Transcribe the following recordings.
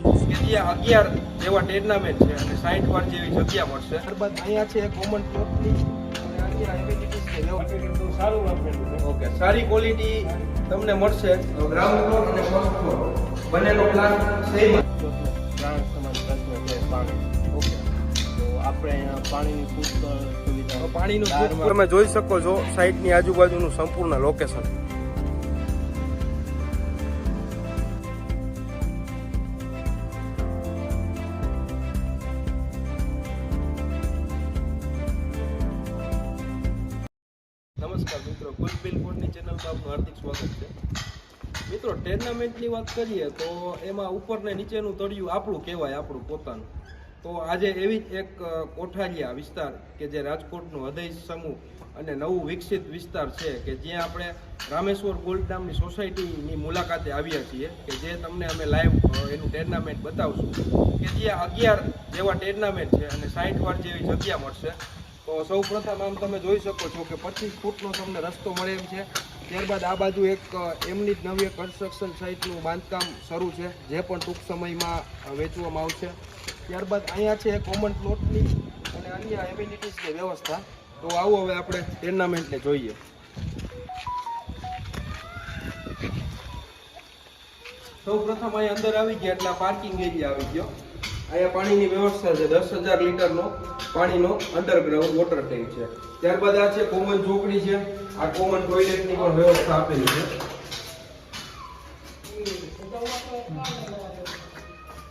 કે જ્યાં 11 જેવા ટેર્નામેન્ટ છે અને 60 વાર જેવી જગ્યા મળશે. ત્યારબાદ અહીંયા છે કોમન પ્લોટની અને અહીંયા એમિનિટીઝ છે. સારું વાપરેલું છે. ઓકે, સારી ક્વોલિટી તમને મળશે. ગ્રાઉન્ડ ફ્લોર અને ફર્સ્ટ ફ્લોર બંનેનો પ્લાન સેમ. પ્રાણ સમાન તત્વ છે પાણી. ઓકે, તો આપણે અહીંયા પાણીની પુષ્કળ સુવિધા. પાણીનું તમે જોઈ શકો છો સાઇટની આજુબાજુનું સંપૂર્ણ લોકેશન. નમસ્કાર મિત્રો, ગુલબિલ ફૂડની ચેનલમાં આપનું હાર્દિક સ્વાગત છે. મિત્રો, ટુર્નામેન્ટની વાત કરીએ તો એમાં ઉપર ને નીચેનું તળિયું આપણું કહેવાય, આપણું પોતાનું. તો આજે એવી જ એક કોઠારિયા વિસ્તાર કે જે રાજકોટનું હૃદય સમૂહ અને નવું વિકસિત વિસ્તાર છે કે જ્યાં આપણે રામેશ્વર ગોલ્ડ નામની સોસાયટીની મુલાકાતે આવ્યા છીએ કે જે તમને અમે લાઈવ એનું ટુર્નામેન્ટ બતાવશું કે જ્યાં 11 જેવા ટુર્નામેન્ટ છે અને 60 વાર જેવી જગ્યા મળશે. તો સૌ પ્રથમ આમ તમે જોઈ શકો છો કે 25 ફૂટનો તમને રસ્તો મળે એમ છે. ત્યારબાદ આ બાજુ એક એમની જ નવી કન્સ્ટ્રક્શન સાઇટનું બાંધકામ શરૂ છે જે પણ ટૂંક સમયમાં વેચવામાં આવશે. ત્યારબાદ અહીંયા છે કોમન પ્લોટની અને અન્ય એમિનિટીઝની વ્યવસ્થા. તો આવો હવે આપણે ટુર્નામેન્ટને જોઈએ. સૌ પ્રથમ અહીંયા અંદર આવી ગયા એટલે પાર્કિંગ એરિયા આવી ગયો. અહીંયા પાણીની વ્યવસ્થા છે. 10,000 લીટરનો પાણીનો અંડરગ્રાઉન્ડ વોટર ટેન્ક છે. ત્યારબાદ આ છે કોમન ચોકડી છે. આ કોમન ટોયલેટની પણ વ્યવસ્થા આપેલી છે.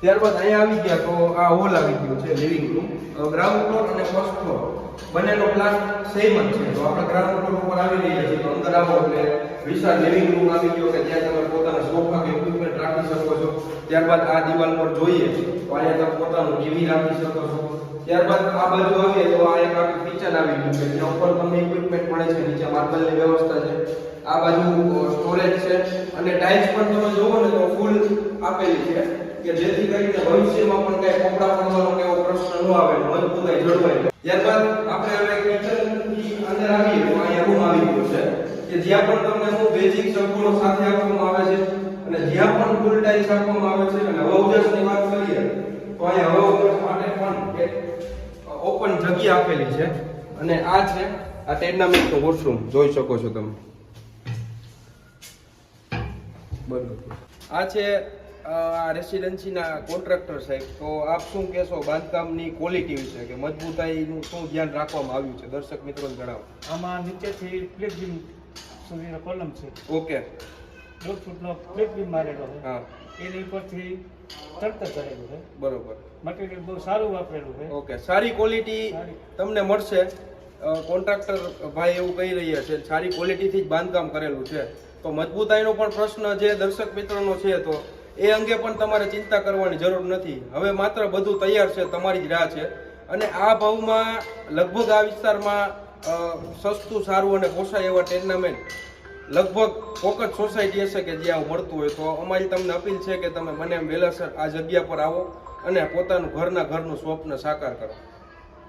ત્યારબાદ અહીંયા આવી ગયા તો આ હોલ આવી ગયો છે, લિવિંગ રૂમ. ગ્રાઉન્ડ ફ્લોર અને ફર્સ્ટ ફ્લોર બંનેનો પ્લાન સેમ જ છે. તો આપણે ગ્રાઉન્ડ ફ્લોર ઉપર આવી રહ્યા છીએ તો અંદર આવો એટલે વિશાળ લિવિંગ રૂમ આવી ગયો કે જ્યાં તમે પોતાના સોફા કે ઇક્વિપમેન્ટ રાખી શકો છો. ત્યારબાદ આ દિવાલ પર જોઈએ તો અહીંયા તમે પોતાનું ટીવી રાખી શકો છો. ત્યારબાદ આ બાજુ આવીએ તો આ એક આખું કિચન આવી ગયું છે જ્યાં ઉપર તમને ઇક્વિપમેન્ટ મળે છે. નીચે માર્બલની વ્યવસ્થા છે. આ બાજુ સ્ટોરેજ છે અને ટાઇલ્સ પણ તમે જોવો ને તો ફૂલ આપેલી છે કે જેથી કરીને ભવિષ્યમાં પણ કઈ કપડા પડવાનો કે એવો પ્રશ્ન ન આવે, મજબૂતાઈ જળવાય. ત્યારબાદ આપણે હવે કિચનની અંદર આવીએ તો અહીંયા રૂમ આવી ગયો છે કે જ્યાં પણ તમને અમુક બેઝિક સગવડો સાથે આપવામાં આવે છે અને જ્યાં પણ ફૂલ ટાઇલ્સ આપવામાં આવે છે. અને હવા ઉજાસની વાત કરીએ તો અહીંયા હવા ઉજાસ માટે પણ એક ઓપન જગ્યા આપેલી છે. અને આ છે આ ટુર્નામેન્ટનું વોશરૂમ, જોઈ શકો છો તમે. બરોબર, આ છે આ રેસિડેન્સીના કોન્ટ્રાક્ટર સાહેબ. તો આપ શું કહેશો બાંધકામની ક્વોલિટી વિશે કે મજબૂતાઈનું શું ધ્યાન રાખવામાં આવ્યું છે, દર્શક મિત્રોને જણાવો. આમાં નીચેથી પ્લેટ બીમ સુધીનો કોલમ છે. ઓકે, 1.5 ફૂટનો પ્લેટ બીમ મારેલો છે. હા, એની ઉપરથી તડતર કરેલું છે. બરોબર. મટીરિયલ બહુ સારું વાપરેલું છે. ઓકે, સારી ક્વોલિટી તમને મળશે. કોન્ટ્રાક્ટર ભાઈ એવું કહી રહ્યા છે સારી ક્વોલિટીથી જ બાંધકામ કરેલું છે. તો મજબૂતાઈનો પણ પ્રશ્ન જે દર્શક મિત્રોનો છે તો એ અંગે પણ તમારે ચિંતા કરવાની જરૂર નથી. હવે માત્ર બધું તૈયાર છે, તમારી જ રાહ છે. અને આ ભાવમાં લગભગ આ વિસ્તારમાં સસ્તું, સારું અને પોસાય એવા ટુર્નામેન્ટ લગભગ કોક જ સોસાયટી હશે કે જ્યાં મળતું હોય. તો અમારી તમને અપીલ છે કે તમે મને એમ વહેલાસર આ જગ્યા પર આવો અને પોતાનું ઘરનું સ્વપ્ન સાકાર કરો.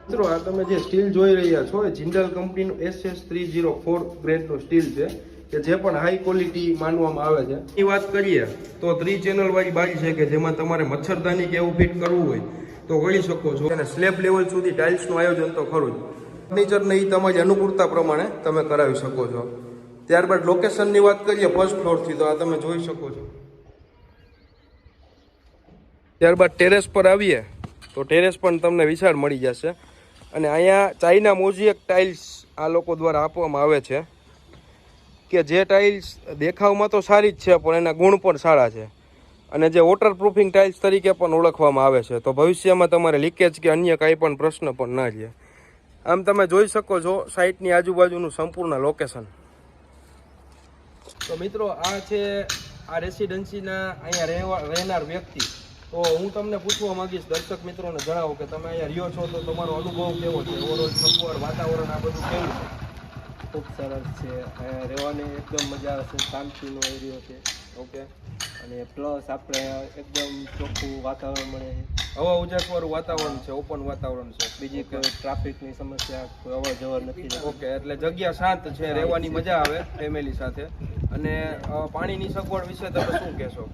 મિત્રો, આ તમે જે સ્ટીલ જોઈ રહ્યા છો એ જિંદાલ કંપનીનું SS304 ગ્રેડનું સ્ટીલ છે કે જે પણ હાઈ ક્વોલિટી માનવામાં આવે છે. એ વાત કરીએ તો 3 ચેનલ વાળી બારી છે કે જેમાં તમારે મચ્છરદાની કે એવું ફિટ કરવું હોય તો કરી શકો છો. અને સ્લેબ લેવલ સુધી ટાઇલ્સનું આયોજન તો ખરું જ. ફર્નિચરને એ તમારી અનુકૂળતા પ્રમાણે તમે કરાવી શકો છો. ત્યારબાદ લોકેશનની વાત કરીએ ફર્સ્ટ ફ્લોરથી તો આ તમે જોઈ શકો છો. ત્યારબાદ ટેરેસ પર આવીએ તો ટેરેસ પણ તમને વિશાળ મળી જશે. અને અહીંયા ચાઇના મોઝેક ટાઇલ્સ આ લોકો દ્વારા આપવામાં આવે છે કે જે ટાઇલ્સ દેખાવમાં તો સારી જ છે પણ એના ગુણ પણ સારા છે અને જે વોટરપ્રૂફિંગ ટાઇલ્સ તરીકે પણ ઓળખવામાં આવે છે. તો ભવિષ્યમાં તમારે લીકેજ કે અન્ય કાંઈ પણ પ્રશ્ન પણ ના રહે. આમ તમે જોઈ શકો છો સાઇટની આજુબાજુનું સંપૂર્ણ લોકેશન. તો મિત્રો, આ છે આ રેસિડેન્સીના અહીંયા રહેનાર વ્યક્તિ. તો હું તમને પૂછવા માંગીશ, દર્શક મિત્રોને જણાવો કે તમે અહીંયા રહ્યો છો તો તમારો અનુભવ કેવો છે, ઓવરઓલ સગવડ, વાતાવરણ આ બધું કેવું છે? ખૂબ સરસ છે. અહીંયા રહેવાની એકદમ મજા આવે છે. શાંતિનો એરિયો છે. ઓકે, અને પ્લસ આપણે એકદમ ચોખ્ખું વાતાવરણ મળે છે. હવા ઉજાસવાળું વાતાવરણ છે, ઓપન વાતાવરણ છે. બીજી કોઈ ટ્રાફિકની સમસ્યા, કોઈ અવર જવર નથી. ઓકે, એટલે જગ્યા શાંત છે, રહેવાની મજા આવે ફેમિલી સાથે. અને પાણીની સગવડ વિશે તમે શું કહેશો?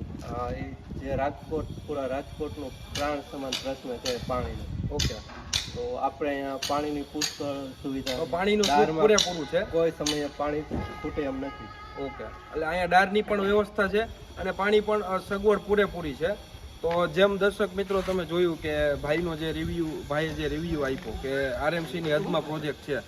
એ જે રાજકોટ પૂરા રાજકોટનો પ્રાણ સમાન પ્રશ્ન છે પાણીનો. ઓકે, તો આપણે અહીંયા પાણીની પુષ્કળ સુવિધા તો છે. પાણીનું દારમાં પૂરેપૂરું છે. કોઈ સમયે પાણી ખૂટે એમ નથી. ઓકે, એટલે અહીંયા દાળની પણ વ્યવસ્થા છે અને પાણી પણ સગવડ પૂરેપૂરી છે. તો જેમ દર્શક મિત્રો તમે જોયું કે ભાઈએ જે રિવ્યૂ આપ્યો કે આરએમસીની હદમાં પ્રોજેક્ટ છે,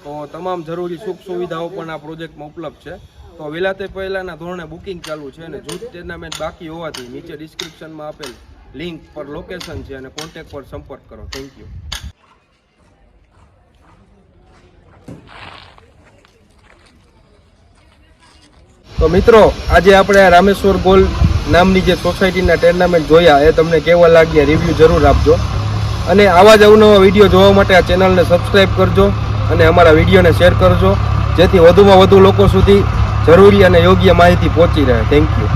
તો તમામ જરૂરી સુખ સુવિધાઓ પણ આ પ્રોજેક્ટમાં ઉપલબ્ધ છે. તો વહેલા તે પહેલાંના ધોરણે બુકિંગ ચાલુ છે અને જૂથ ટુર્નામેન્ટ બાકી હોવાથી નીચે ડિસ્ક્રિપ્શનમાં આપેલ લિંક પર લોકેશન છે અને કોન્ટેક્ટ પર સંપર્ક કરો. Thank you. તો મિત્રો, આજે આપણે આ રામેશ્વર ગોલ્ડ નામની જે સોસાયટીના ટુર્નામેન્ટ જોયા એ તમને કેવા લાગ્યા રિવ્યૂ જરૂર આપજો અને આવા જ અવનવા વિડીયો જોવા માટે આ ચેનલને સબસ્ક્રાઈબ કરજો અને અમારા વિડીયોને શેર કરજો, જેથી વધુમાં વધુ લોકો સુધી જરૂરી અને યોગ્ય માહિતી પહોંચી રહે. Thank you.